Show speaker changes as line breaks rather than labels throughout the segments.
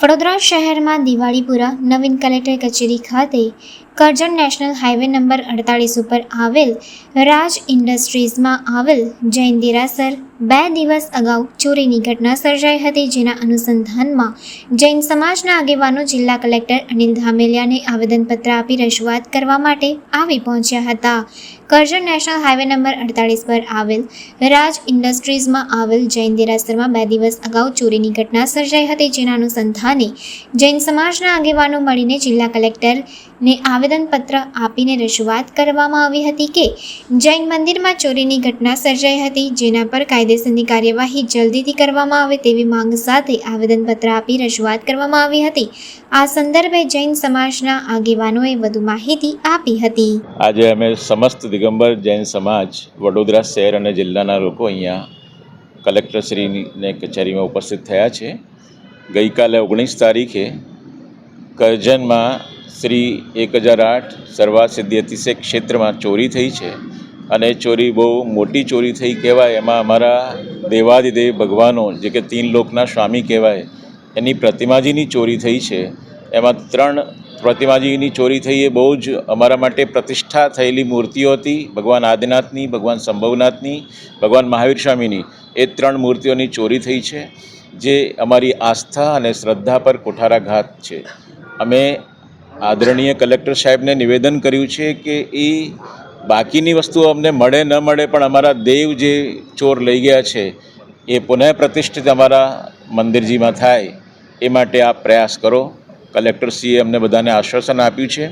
વડોદરા શહેરમાં દિવાળીપુરા નવીન કલેક્ટર કચેરી ખાતે કરજણ નેશનલ હાઈવે નંબર 48 ઉપર આવેલ રાજ ઇન્ડસ્ટ્રીઝમાં આવેલ જૈન દેરાસર 2 દિવસ અગાઉ ચોરીની ઘટના સર્જાઈ હતી, જેના અનુસંધાનમાં જૈન સમાજના આગેવાનો જિલ્લા કલેક્ટર અનિલ ધામેલિયાને આવેદનપત્ર આપી રજૂઆત કરવા માટે આવી પહોંચ્યા હતા. કરજણ નેશનલ હાઈવે નંબર 48 પર આવેલ રાજ ઇન્ડસ્ટ્રીઝમાં આવેલ જૈન દેરાસરમાં 2 દિવસ અગાઉ ચોરીની ઘટના સર્જાઈ હતી, જેના અનુસંધાને જૈન સમાજના આગેવાનો મળીને જિલ્લા કલેક્ટરને આવેદનપત્ર આપીને રજૂઆત કરવામાં આવી હતી કે જૈન મંદિરમાં ચોરીની ઘટના સર્જાઈ હતી, જેના પર કાયદેસરની કાર્યવાહી જલ્દીથી કરવામાં આવે તેવી માંગ સાથે આવેદનપત્ર આપી રજૂઆત કરવામાં આવી હતી. આ સંદર્ભે જૈન સમાજના આગેવાનોએ વધુ માહિતી આપી હતી.
આજે અમે સમસ્ત દિગંબર જૈન સમાજ વડોદરા શહેર અને જિલ્લાના લોકો અહીંયા કલેક્ટરશ્રીની કચેરીમાં ઉપસ્થિત થયા છે. ગઈકાલે 19 તારીખે કરજણમાં શ્રી 1008 સર્વાત સિદ્ધિ અતિશય ક્ષેત્રમાં ચોરી થઈ છે અને ચોરી બહુ મોટી ચોરી થઈ કહેવાય. એમાં અમારા દેવાધિદેવ ભગવાનો જે કે 3 લોકના સ્વામી કહેવાય એની પ્રતિમાજીની ચોરી થઈ છે. એમાં 3 પ્રતિમાજીની ચોરી થઈ એ બહુ જ અમારા માટે પ્રતિષ્ઠા થયેલી મૂર્તિઓ હતી. ભગવાન આદિનાથની, ભગવાન શંભવનાથની, ભગવાન મહાવીર સ્વામીની એ 3 મૂર્તિઓની ચોરી થઈ છે, જે અમારી આસ્થા અને શ્રદ્ધા પર કુઠારાઘાત છે. અમે આદરણીય કલેક્ટર સાહેબને નિવેદન કર્યું છે કે એ બાકીની વસ્તુઓ અમને મળે ન મળે પણ અમારા દેવ જે ચોર લઈ ગયા છે એ પુનઃ પ્રતિષ્ઠિત અમારા મંદિરજીમાં થાય એ માટે આપ પ્રયાસ કરો. કલેક્ટરશ્રીએ અમને બધાને આશ્વાસન આપ્યું છે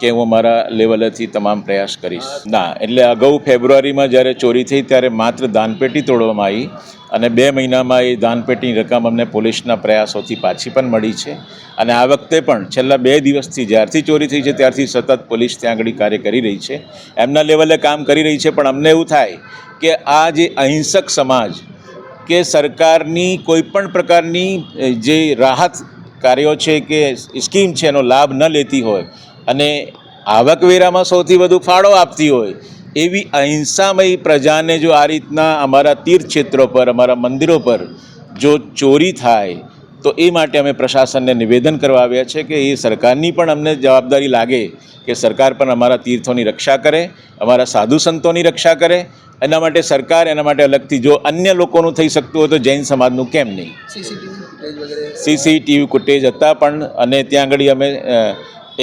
કે હું અમારા લેવલેથી તમામ પ્રયાસ કરીશ. ના, એટલે અગાઉ ફેબ્રુઆરીમાં જ્યારે ચોરી થઈ ત્યારે માત્ર દાનપેટી તોડવામાં આવી અને 2 મહિનામાં એ દાનપેટીની રકમ અમને પોલીસના પ્રયાસોથી પાછી પણ મળી છે. અને આ વખતે પણ છેલ્લા 2 દિવસથી જ્યારથી ચોરી થઈ છે ત્યારથી સતત પોલીસ ત્યાં આગળ કાર્ય કરી રહી છે, એમના લેવલે કામ કરી રહી છે. પણ અમને એવું થાય કે આ જે અહિંસક સમાજ કે સરકારની કોઈપણ પ્રકારની જે રાહત કાર્યો છે કે સ્કીમ છે એનો લાભ ન લેતી હોય અને આવકવેરામાં સૌથી વધુ ફાળો આપતી હોય એવી અહિંસામય પ્રજાને જો આ રીતના અમારા તીર્થક્ષેત્રો પર, અમારા મંદિરો પર જો ચોરી થાય તો એ માટે અમે પ્રશાસનને નિવેદન કરવા આવ્યા છે કે એ સરકારની પણ અમને જવાબદારી લાગે કે સરકાર પણ અમારા તીર્થોની રક્ષા કરે, અમારા સાધુ સંતોની રક્ષા કરે. એના માટે સરકાર એના માટે અલગથી જો અન્ય લોકોનું થઈ શકતું હોય તો જૈન સમાજનું કેમ નહીં? સીસીટીવી ફૂટેજ હતા પણ અને ત્યાં આગળ અમે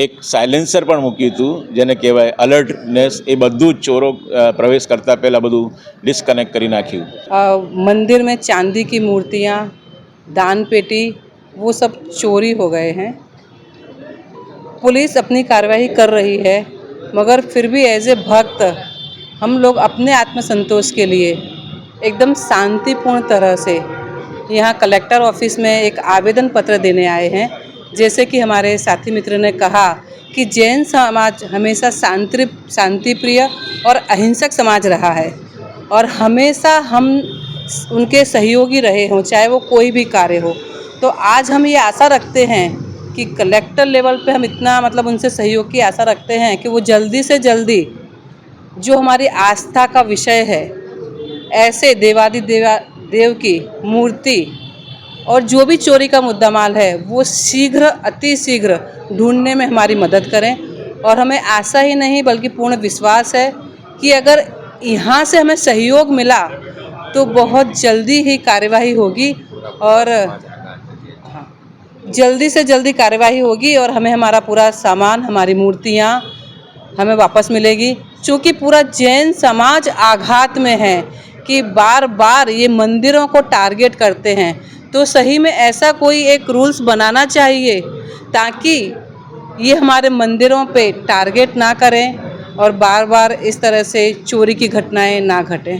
એક સાયલેન્સર પણ મૂક્યું હતું જેને કહેવાય અલર્ટનેસ. એ બધું જ ચોરો પ્રવેશ કરતાં પહેલાં બધું ડિસ્કનેક્ટ કરી નાખ્યું.
मंदिर में चांदी की मूर्तियाँ, दान पेटी, वो सब चोरी हो गए हैं. पुलिस अपनी कार्रवाई कर रही है, मगर फिर भी एज ए भक्त हम लोग अपने आत्मसंतोष के लिए एकदम शांतिपूर्ण तरह से यहाँ कलेक्टर ऑफिस में एक आवेदन पत्र देने आए हैं. जैसे कि हमारे साथी मित्र ने कहा कि जैन समाज हमेशा शांति प्रिय और अहिंसक समाज रहा है और हमेशा हम उनके सहयोगी रहे हों, चाहे वो कोई भी कार्य हो. तो आज हम ये आशा रखते हैं कि कलेक्टर लेवल पे हम इतना मतलब उनसे सहयोग की आशा रखते हैं कि वो जल्दी से जल्दी जो हमारी आस्था का विषय है, ऐसे देव की मूर्ति और जो भी चोरी का मुद्दा माल है वो शीघ्र अति शीघ्र ढूंढने में हमारी मदद करें. और हमें आशा ही नहीं बल्कि पूर्ण विश्वास है कि अगर यहाँ से हमें सहयोग मिला तो बहुत जल्दी ही कार्यवाही होगी और जल्दी से जल्दी कार्यवाही होगी और हमें हमारा पूरा सामान, हमारी मूर्तियाँ हमें वापस मिलेगी. चूँकि पूरा जैन समाज आघात में है कि बार बार ये मंदिरों को टारगेट करते हैं, तो सही में ऐसा कोई एक रूल्स बनाना चाहिए ताकि ये हमारे मंदिरों पे टारगेट ना करें और बार बार इस तरह से चोरी की घटनाएं ना घटें.